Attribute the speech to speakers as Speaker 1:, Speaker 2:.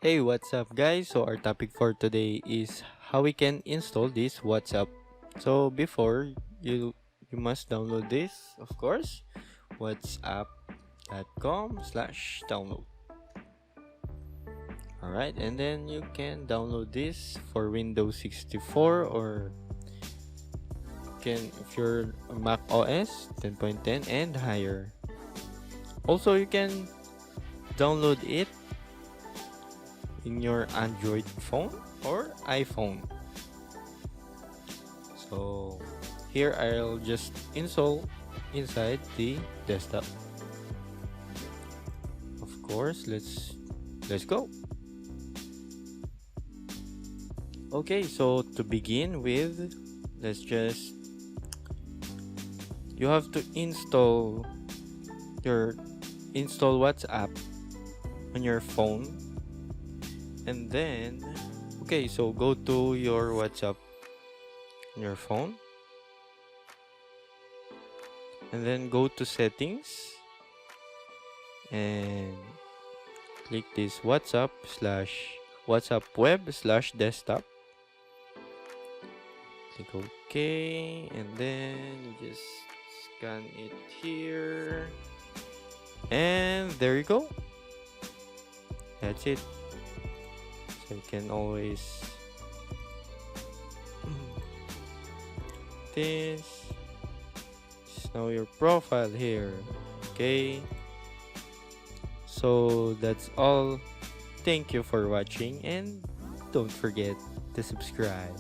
Speaker 1: Hey, what's up, guys? So, our topic for today is how we can install this WhatsApp. So, before you must download this, of course, whatsapp.com/download. Alright, and then you can download this for Windows 64 or can if you're a Mac OS 10.10 and higher. Also, you can download it in your Android phone or iPhone. So here I'll just install inside the desktop. Of course, let's go. Okay, so to begin with, let's just you have to your install WhatsApp on your phone, and then okay, so go to your WhatsApp on your phone, and then go to settings and click this WhatsApp web/desktop. Click OK, and then you just scan it here, and there you go. That's it. So you can always this now your profile here. Okay, so that's all. Thank you for watching, and don't forget to subscribe.